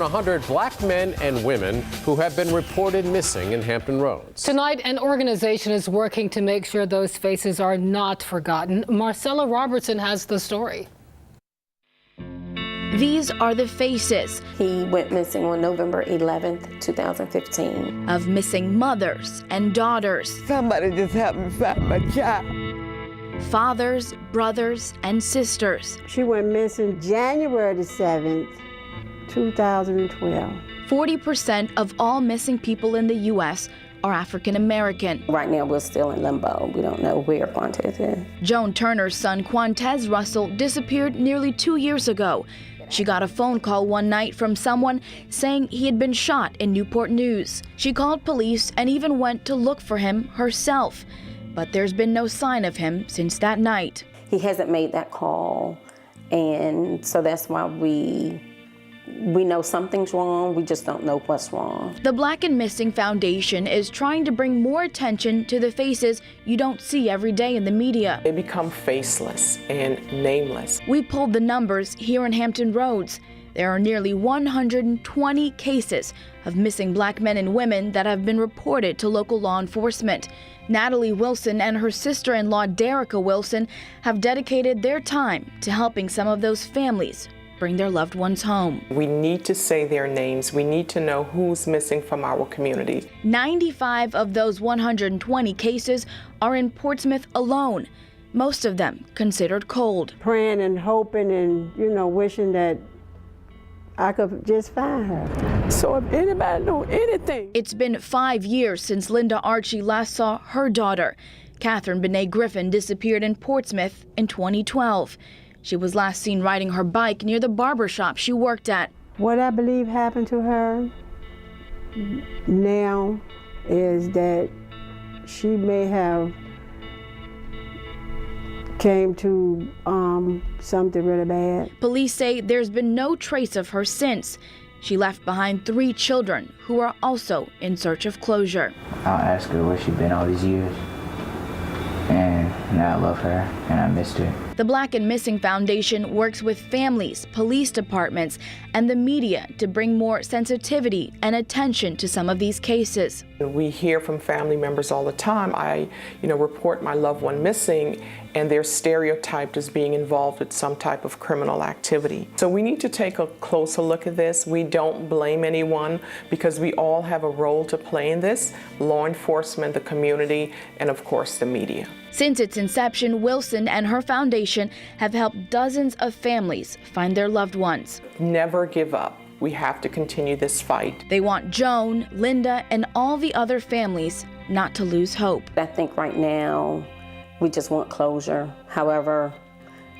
100 black men and women who have been reported missing in Hampton Roads. Tonight, an organization is working to make sure those faces are not forgotten. Marcella Robertson has the story. These are the faces. He went missing on November 11th, 2015. Of missing mothers and daughters. Somebody just help me find my child. Fathers, brothers, and sisters. She went missing January the 7th, 2012. 40% of all missing people in the U.S. are African American. Right now, we're still in limbo. We don't know where Quantez is. Joan Turner's son, Quantez Russell, disappeared nearly 2 years ago. She got a phone call one night from someone saying he had been shot in Newport News. She called police and even went to look for him herself. But there's been no sign of him since that night. He hasn't made that call, and so that's why we know something's wrong, we just don't know what's wrong. The Black and Missing Foundation is trying to bring more attention to the faces you don't see every day in the media. They become faceless and nameless. We pulled the numbers here in Hampton Roads. There are nearly 120 cases of missing black men and women that have been reported to local law enforcement. Natalie Wilson and her sister-in-law, Derica Wilson, have dedicated their time to helping some of those families bring their loved ones home. We need to say their names. We need to know who's missing from our community. 95 of those 120 cases are in Portsmouth alone, most of them considered cold. Praying and hoping and, wishing that I could just find her. So if anybody know anything. It's been 5 years since Linda Archie last saw her daughter. Catherine Benet Griffin disappeared in Portsmouth in 2012. She was last seen riding her bike near the barber shop she worked at. What I believe happened to her now is that she may have came to something really bad. Police say there's been no trace of her since. She left behind 3 children who are also in search of closure. I'll ask her where she's been all these years. And I love her and I missed her. The Black and Missing Foundation works with families, police departments, and the media to bring more sensitivity and attention to some of these cases. We hear from family members all the time. I, report my loved one missing, and they're stereotyped as being involved with some type of criminal activity. So we need to take a closer look at this. We don't blame anyone because we all have a role to play in this: law enforcement, the community, and of course the media. Since its inception, Wilson and her foundation have helped dozens of families find their loved ones. Never give up. We have to continue this fight. They want Joan, Linda, and all the other families not to lose hope. I think right now we just want closure. However,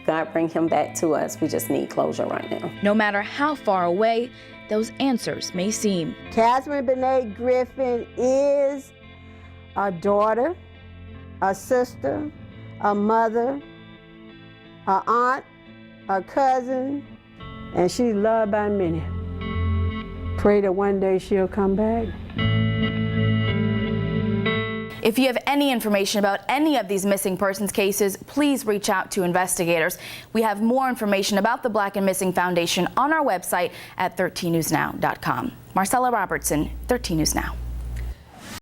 God bring him back to us. We just need closure right now. No matter how far away those answers may seem. Catherine Benet Griffin is a daughter, a sister, a mother, a aunt, a cousin, and she's loved by many. Pray that one day she'll come back. If you have any information about any of these missing persons cases, please reach out to investigators. We have more information about the Black and Missing Foundation on our website at 13newsnow.com. Marcella Robertson, 13 News Now.